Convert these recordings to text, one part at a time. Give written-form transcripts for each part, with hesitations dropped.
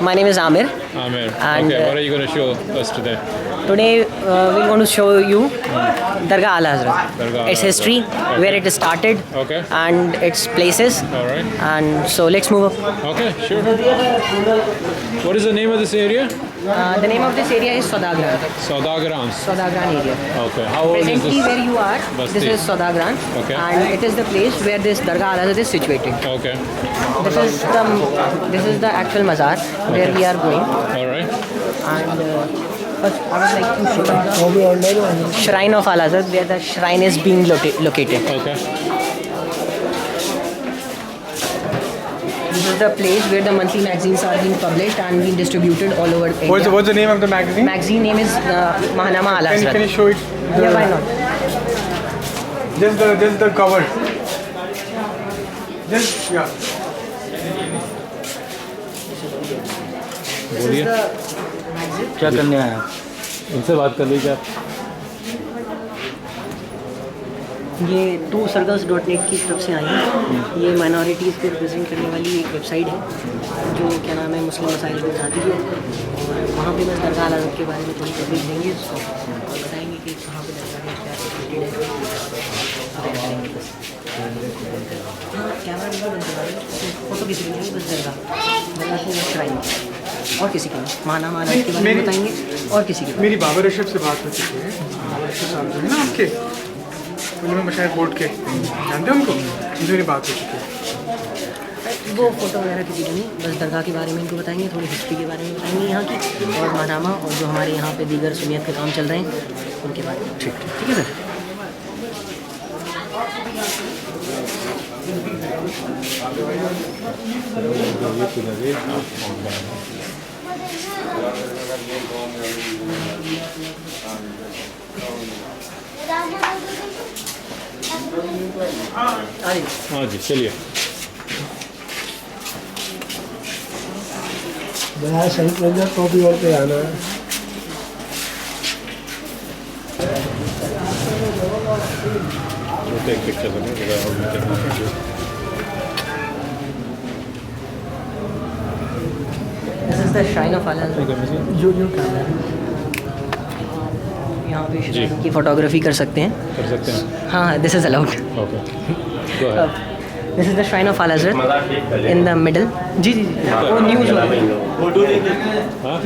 My name is Amir. Amir. And, Okay, what are you going to show us today? Today we're going to show you Dargah Ala Hazrat. Dargah Its Ala history, Hazrat. where it started, Okay. and its places. All right. And so let's move up. Okay, sure. What is the name of this area? The name of this area is Saudagran. Saudagran. Saudagran area. Okay. How old is Presently, this? where you are, Basti? this is Saudagran, Okay. and it is the place where this Dargah Ala Hazrat is situated. Okay. This is the actual mazar where we are going. All right. And first, I would like to show you the shrine of Ala Hazrat, where the shrine is being located. Okay. This is the place where the monthly magazines are being published and being distributed all over India. What's the name of the magazine? Magazine name is Mahnama Ala Hazrat. Can you show it? Yeah, why not? Just the cover. Just yeah. बोलिए क्या करने आया इनसे बात कर लीजिए आप ये 2circles.net की तरफ से आई है। ये माइनॉरिटीज़ को रिप्रेजेंट करने वाली एक वेबसाइट है जो क्या नाम है मुस्लिम मसाइल को उठाती है। और वहाँ पे बस दरगाह अला हज़रत के बारे में थोड़ी कवरेज देंगे और बताएंगे कि कहाँ पे दरगाह है, क्या सिचुएटेड है। बस हाँ, कैमरा भी बंद करवा देंगे, फोटो किसी की नहीं, बस दरगाह को श्राइन और किसी की नहीं। माहनामा अला हज़रत के बारे में बताएंगे और किसी की। मेरी बाबर अशरफ से बात हो चुकी है। बाबर अशरफ साहब जो है ना आपके उनमें मशाइख बोर्ड के जानते हैं उनको, जिनसे मेरी बात हो चुकी है। वो फोटो वगैरह किसी की नहीं, बस दरगाह के बारे में इनको बताएंगे, थोड़ी हिस्ट्री के बारे में बताएंगे यहाँ की, और माहनामा और जो हमारे यहाँ पे दीगर सुन्नियत के काम चल रहे हैं उनके बारे में। ठीक है सर। हाँ जी चलिए मैं शहीद रंजन टोपी और पे आना है we'll take pictures of it. This is the shrine of Ala Hazrat. जो कैमरा यहाँ पे जी। shrine की फोटोग्राफी कर सकते हैं। कर सकते हैं हाँ, this is allowed. Okay go ahead This is the shrine of Ala Hazrat in the middle. जी जी जी, वो न्यूज़ हाँ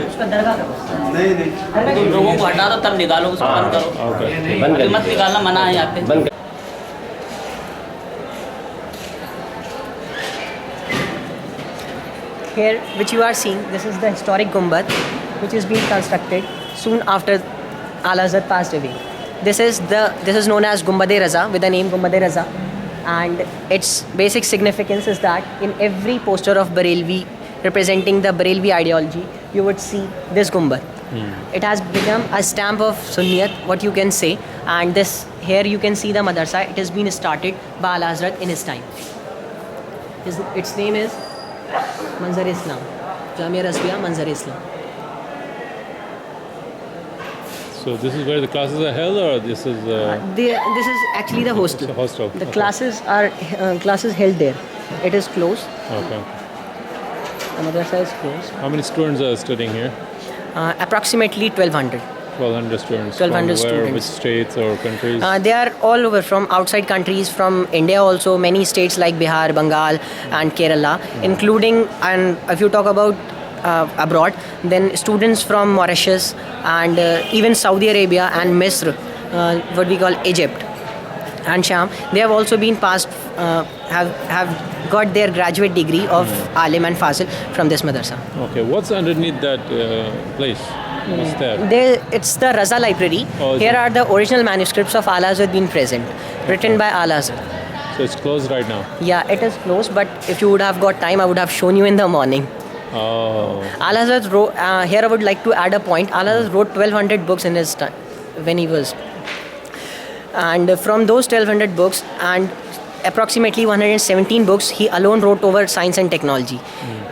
उसका दरगाह का लोगों को हटा दो तब निकालो उसको बंद करो ओके अभी मत निकालना मना है यहाँ पे Here, which you are seeing, this is the historic Gumbad, which is being constructed soon after Ala Hazrat passed away. This is known as Gumbad-e Raza, with the name Gumbad-e Raza, and its basic significance is that in every poster of Barelvi representing the Barelvi ideology, you would see this Gumbad. It has become a stamp of Sunniyat, what you can say, and this here you can see the madrasa. It has been started by Ala Hazrat in his time. Its name is Manzar-e-Islam, Jamia Rasbiya Manzar-e-Islam. so this is where the classes are held or this is This is actually the hostel. It's a hostel, The okay. classes held there. It is closed. okay The madrasa is closed. how many students are studying here Approximately 1,200. 1200 students 1200 from where, students. which states or countries They are all over from outside countries, from India also, many states like Bihar, Bengal and Kerala, including, and if you talk about abroad, then students from Mauritius and even Saudi Arabia and Misr, what we call Egypt and Sham, they have also been passed, have got their graduate degree of Alim and Fasil from this madrasa. okay what's underneath that place what's there It's the Raza Library. Oh, is Here it? are the original manuscripts of Ala Hazrat being present, written by Ala Hazrat. so it's closed right now Yeah, it is closed, but if you would have got time, I would have shown you in the morning. oh Ala Hazrat wrote, here I would like to add a point. Ala Hazrat wrote 1200 books in his time, when he was. And from those 1200 books, and approximately 117 books, he alone wrote over science and technology,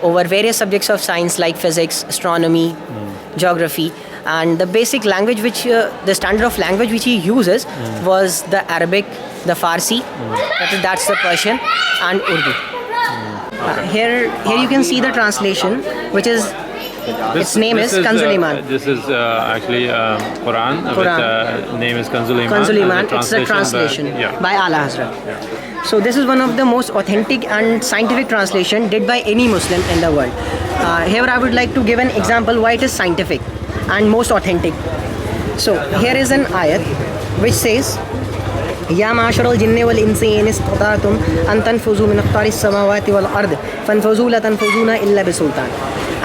over various subjects of science like physics, astronomy, geography. And the basic language the standard of language which he uses was the Arabic, the Farsi, that's the Persian, and Urdu. Here you can see the translation, which is its name is Kanzul Iman. This is actually Quran. Quran. With name is Kanzul Iman. Kanzul and Iman. It's a translation yeah. by Ala Hazrat. So this is one of the most authentic and scientific translation did by any Muslim in the world. Here I would like to give an example why it is scientific and most authentic. So here is an ayat which says, या माशरल जिन्ने वल इंसी इन इस्तताअतुम अन तनफुज़ू मिन अक़तारिस समावाति वल अर्द फनफुज़ू ला तनफुज़ूना इल्ला बिसुल्तान.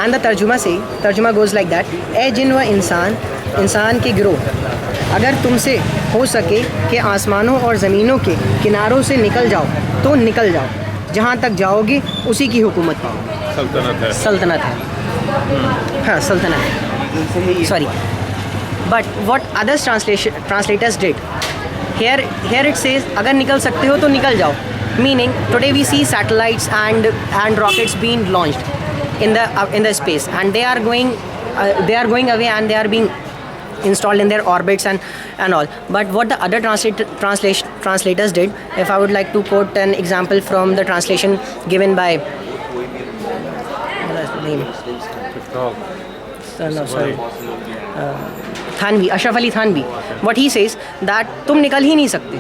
And the तर्जुमा goes like that, ए जिन व इंसान के गिरोह, अगर तुमसे हो सके कि आसमानों और ज़मीनों के किनारों से निकल जाओ तो निकल जाओ, जहाँ तक जाओगे उसी की हुकूमत पाओगे. सल्तनत है. हाँ, सल्तनत है. Sorry. But what others translators did, here it says अगर निकल सकते हो तो निकल जाओ, meaning today we see satellites and rockets being launched in the space, and they are going away and they are being installed in their orbits and all. But what the other translators did, if I would like to quote an example from the translation given by Thanvi, Ashraf Ali Thanvi, what he says that तुम निकल ही नहीं सकते,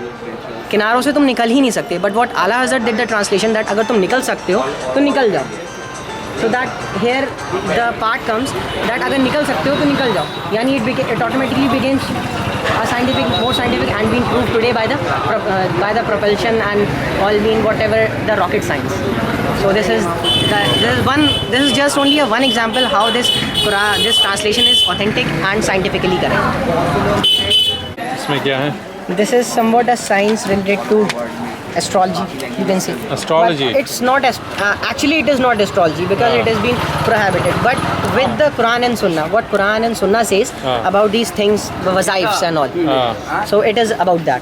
किनारों से तुम निकल ही नहीं सकते. बट what आला हज़रत did the translation that अगर तुम निकल सकते हो तो निकल जाओ. So that here the part comes that अगर निकल सकते हो तो निकल जाओ, यानी it automatically becomes more scientific and being proved today by the propulsion and all being whatever the rocket science. So this is just only one example how this translation is authentic and scientifically correct. इसमें क्या है? This is somewhat a science related to astrology, you can say. Astrology? But it's not actually it is not astrology because it has been prohibited. But with the Quran and Sunnah, what Quran and Sunnah says about these things, the wazaifs and all. So it is about that.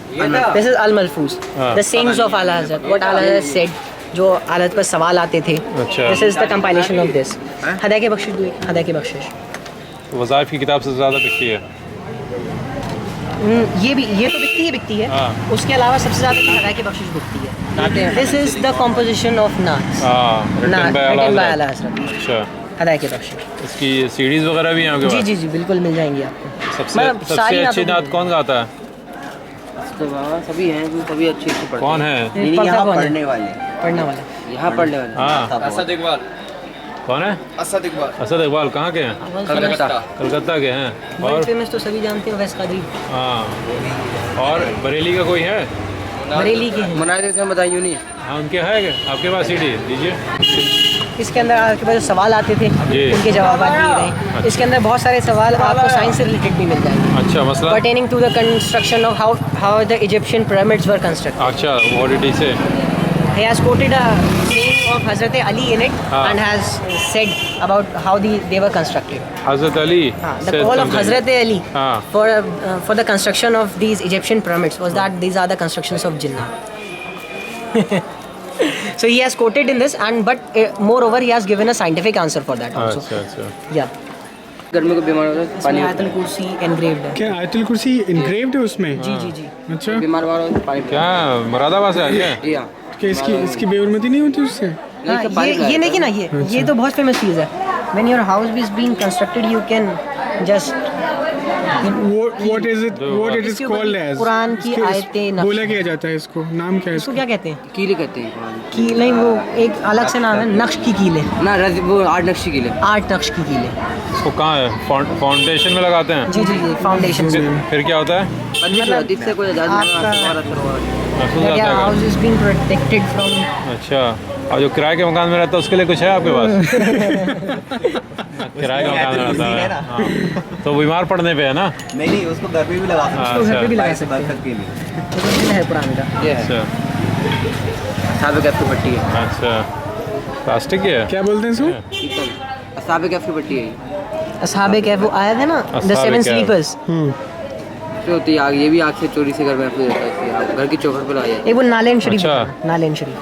This is Al-Malfuz, the sayings of Allah Hazrat, what Allah Hazrat said, जो आलत पर सवाल आते थे. This is the compilation of this. हदा के बख्शिश, हदा के बख्शिश. वज़ाइफ की किताब से ज़्यादा बिकती है. ये तो बिकती है. उसके अलावा सबसे ज़्यादा हदा की बख्शिश बिकती है. This is the composition of Naats. written by Ala Hazrat. अच्छा. हदा की बख्शिश. इसकी सीडीज़ वगैरह भी हैं आपके पास? जी बिल्कुल मिल जाएंगी आपको. सबसे अच्छी नात कौन गाता है? सभी हैं, सभी अच्छे पढ़ते. कौन है? यहाँ पढ़ने वाले. यहाँ पढ़ने वाले. हाँ. असद इकबाल. कौन है? असद इकबाल. असद इकबाल कहाँ के हैं? कलकत्ता के हैं. और फेमस तो सभी जानते हैं, वैस कादरी. हाँ. और बरेली का कोई है? बरेली के हैं. मनाते हैं, बताइए नहीं. हाँ, उनके है क्या आपके पास सीडी? दीजिए. इसके अंदर आपके पास सवाल आते थे, उनके जवाब दिए गए. इसके अंदर बहुत सारे सवाल आपको साइंस से रिलेटेड भी मिल जाएंगे. अच्छा, मसला pertaining to the construction of how the Egyptian pyramids were constructed. अच्छा, what did he say? He has quoted a saying of Hazrat Ali in it and has said about how they were constructed. Hazrat Ali. The call of Hazrat Ali for the construction of these Egyptian pyramids was that these are the constructions of Jinnah. So he has quoted in this, but moreover he has given a scientific answer for that also. अच्छा. Yeah. गर्मी को बीमार होता है, पानी आयतुल कुर्सी engraved है. क्या आयतुल कुर्सी इंग्रेव्ड है उसमें? जी. अच्छा. बीमार होता है, पानी. क्या मुरादाबाद से आई है? क्या इसकी बेहुरमती नहीं होती उससे? ये नहीं कि ना, ये तो बहुत फेमस चीज़ है. When your house is being constructed, you can just What is it called as? Quran की आयतें बोला क्या जाता है इसको? नाम क्या है इसको? क्या कहते हैं? कीले कहते हैं. कील नहीं, वो एक अलग से नाम है, नक्श की कीले. ना वो 8 नक्शी कीले. 8 नक्श की कीले. इसको कहाँ है? फाउंडेशन में लगाते हैं? जी फाउंडेशन में. फिर क्या होता है? मतलब इससे कोई house is being protected from. अच्छा. और जो किराए के मकान में रहता है उसके लिए कुछ है आपके पास? किराए का मकान में रहता है. हाँ. तो बीमार पड़ने पे है ना? नहीं, उसको घर पे भी लगा सकते उसको घर पे भी लगा सकते हैं. बरकत के लिए. ये है पुराने का. ये है. अच्छा. असाबे कैफ की पट्टी है. अच्छा. प्लास्टिक की है? क्या बोलते हैं इसको? असाबे कैफ की पट्टी है. असहाबे कैफ वो आया था ना, द 7 स्लीपर्स. होती है आग, ये भी आग से चोरी से घर में घर की चौखट पर लगाई जाती है. वो नालेन शरीफ. अच्छा. नालेन शरीफ.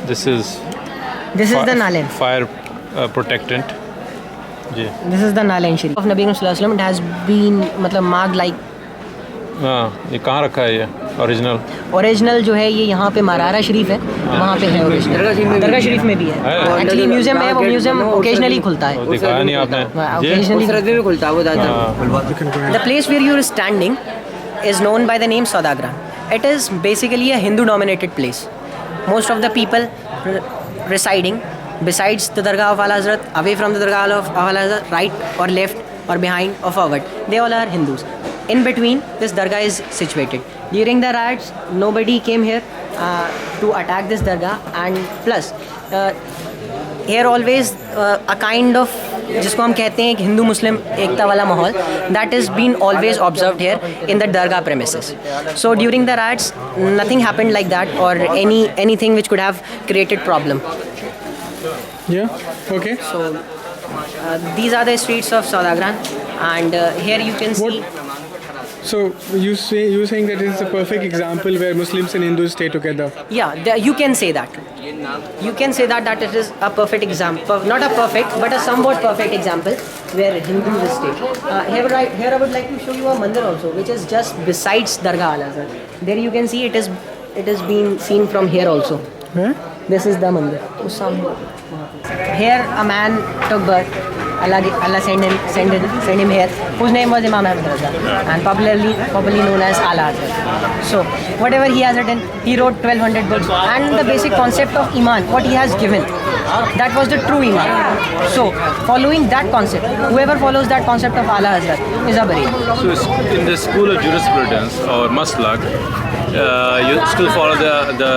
दिस इज द नालेन. Fire protectant. जी. This is the नालेन शरीफ of Nabi Sallallahu Alaihi Wasallam. It has been मतलब marked like हाँ, ये कहाँ रखा है ये ओरिजिनल? ओरिजिनल जो है ये यहाँ पे मरारा शरीफ है, वहाँ पे है ओरिजिनल। दरगाह शरीफ में भी है। एक्चुअली म्यूजियम है, वो म्यूजियम ओकेजनली खुलता है। दिखाया नहीं आपने ये? ओकेजनली सरदी में खुलता है वो ज़्यादा। The place where you are standing is known by the name Saudagram. It is basically a Hindu-dominated place. Most of the people residing besides the Dargah of Ala Hazrat, away from the Dargah of Ala Hazrat, right or left or behind or forward, they all are Hindus. In between, this Dargah is situated. During the riots, nobody came here to attack this Dargah, and plus, here always a kind of जिसको हम कहते हैं एक हिंदू मुस्लिम एकता वाला माहौल that is been always observed here in the दरगाह premises. So during the riots nothing happened like that और anything which could have created problem. Yeah, okay. So these are the streets of Saudagram, and here you can see. So you're saying that it's a perfect example where Muslims and Hindus stay together. Yeah, you can say that. You can say that it is a perfect example, not a perfect, but a somewhat perfect example where Hindus stay. Here I would like to show you a mandir also, which is just besides Dargah Ala Hazrat. There you can see it is being seen from here also. This is the mandir. Here a man took birth. Allah sent him here, whose name was Imam Ahmad Raza, and popularly known as Ala Hazrat. So whatever he has written, he wrote 1200 books, and the basic concept of Iman, what he has given, that was the true Iman. So following that concept, whoever follows that concept of Ala Hazrat is a Bareli. So in the school of jurisprudence or Maslak, you still follow the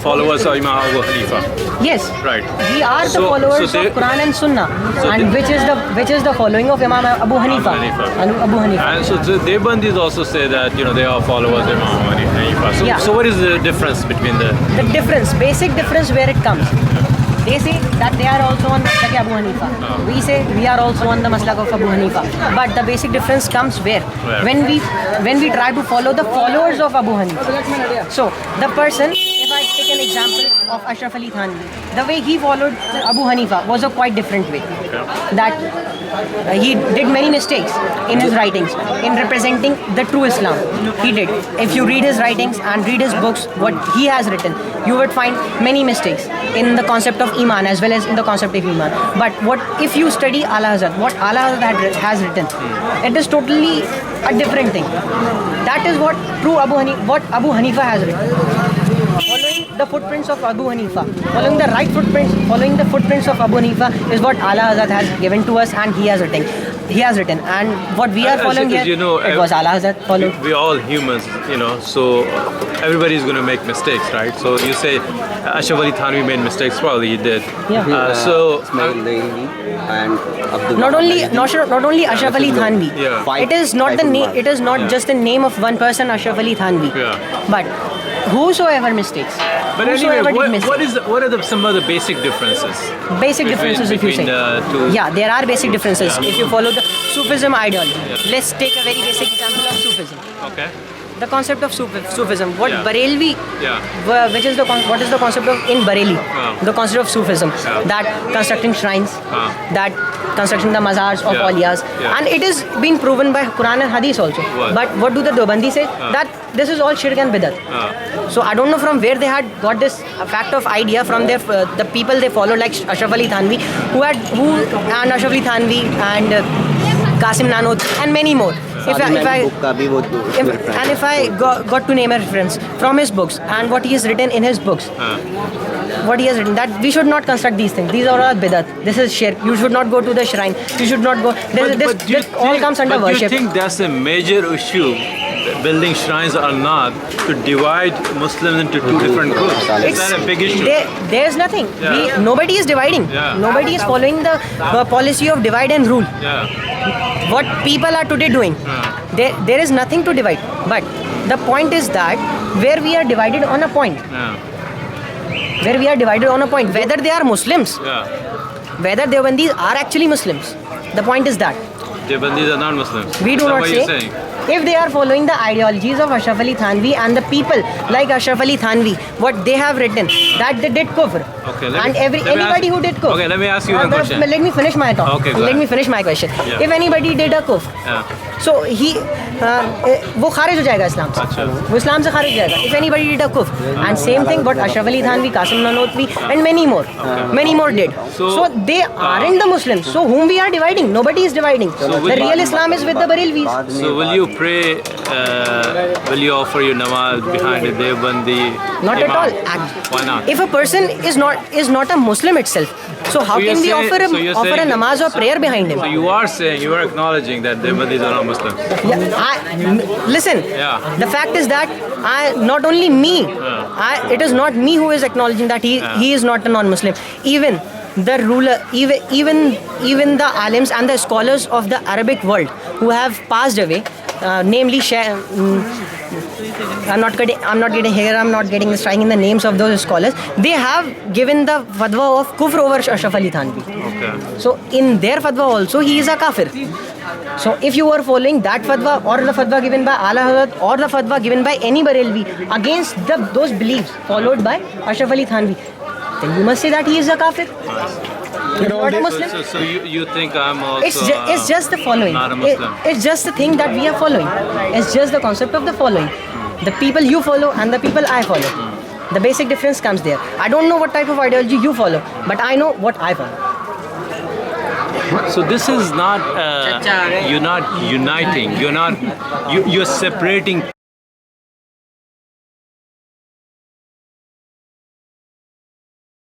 followers of Imam Abu Hanifa. Yes, Right. we are the followers of Quran and Sunnah, and which is the following of Imam Abu Hanifa. Abu Hanifa. And so the Deobandis also say that they are followers of Imam Abu Hanifa. So, Yeah. so what is the difference between the? The difference, basic difference where it comes. They say that they are also on Maslak Abu Hanifa. We say we are also on the Maslak of Abu Hanifa. But the basic difference comes where? Where? When we try to follow the followers of Abu Hanifa. So the person, if I take an example of Ashraf Ali Thanvi, the way he followed Abu Hanifa was a quite different way. That he did many mistakes in his writings in representing the true Islam. He did. If you read his writings and read his books, what he has written, you would find many mistakes in the concept of Iman as well as in the concept of Iman. But what if you study Ala Hazrat, what Ala Hazrat has written, it is totally a different thing. That is what true what Abu Hanifa has written. Following the footprints of Abu Hanifa, following the footprints of Abu Hanifa is what Ala Hazrat has given to us, and he has written. And what we are following here, it was Ala Hazrat followed. We're all humans, so everybody is going to make mistakes, right? So you say Ashraf Ali Thanvi made mistakes, probably he did. Yeah. Ismail Daily and Abdul Not only Ashraf Ali Thanvi. Yeah. It is not the name. It is not just the name of one person, Ashraf Ali Thanvi. Yeah. But whosoever mistakes. But whosoever anyway, did mistakes. what are some of the basic differences? Basic differences, if you between say. the two? Yeah, there are basic differences. Yeah. If you follow the Sufism ideology. Yeah. Let's take a very basic example of Sufism. Okay. The concept of Sufism. What Yeah. Barelvi, Yeah. what is the concept of in Bareli? The concept of Sufism. Yeah. That constructing shrines, that constructing the mazars of Yeah. awliyas, Yeah. and it is being proven by Quran and Hadith also. What? But what do the Deobandi say? That this is all shirk and bidat. So I don't know from where they had got this fact of idea from their the people they followed, like Ashraf Ali Thanvi, and Ashraf Ali Thanvi and Qasim Nanod and many more. If I got to name a reference from his books and what he has written in his books, what he has written, that we should not construct these things. These are all bidat. This is shirk. You should not go to the shrine. You should not go. This all comes under worship. Do you think that's a major issue, building shrines or not, to divide Muslims into two different groups? Is that a big issue? There's nothing. Yeah. Nobody is dividing. Yeah. Nobody is following the policy of divide and rule. Yeah. What people are today doing, there is nothing to divide. But the point is that where we are divided on a point, whether they are Muslims, whether Deobandis are actually Muslims, the point is that Deobandis are not Muslims. we do Is that not what say you're saying? if they are following the ideologies of Ashraf Ali Thanvi and the people like Ashraf Ali Thanvi, what they have written, that they did kufr. Okay, Anybody who did kufr. Okay, let me ask you one question. Let me finish my talk. Okay, go Let ahead. me finish my question. Yeah. If anybody did a kufr, So he वो खारिज हो जाएगा इस्लाम से. अच्छा. वो इस्लाम से खारिज हो जाएगा. If anybody did a kufr. And same thing but Ashraf Ali Thanvi, Qasim Nanotvi and many more did. So, They aren't the Muslims. So whom we are dividing? Nobody is dividing. So The real Islam is with the Barelvis. So will you pray, will you offer your namaz behind a Deobandi Not at all. imam? Why not? If a person is not a Muslim itself, so how So you're can we saying- offer so you're a saying- namaz or prayer behind him? So you are saying, you are acknowledging that Deobandis are not Muslims. Listen. Yeah. The fact is that not only me, it is not me who is acknowledging that he is not a non-Muslim. Even the ruler, even the alims and the scholars of the Arabic world who have passed away, namely I'm not getting striking the names of those scholars. They have given the fatwa of kufr over Ashraf Ali Thanvi. Okay. So in their fatwa also he is a kafir. So if you are following that fatwa or the fatwa given by Ala Hazrat or the fatwa given by any Barelvi against those beliefs followed by Ashraf Ali Thanvi, then you must say that he is a kafir. He's not a Muslim. So you think I'm also It's just the following. not a Muslim? It's just the thing that we are following. It's just the concept of the following. The people you follow and the people I follow. The basic difference comes there. I don't know what type of ideology you follow, but I know what I follow. So this is not, you're not uniting, you're separating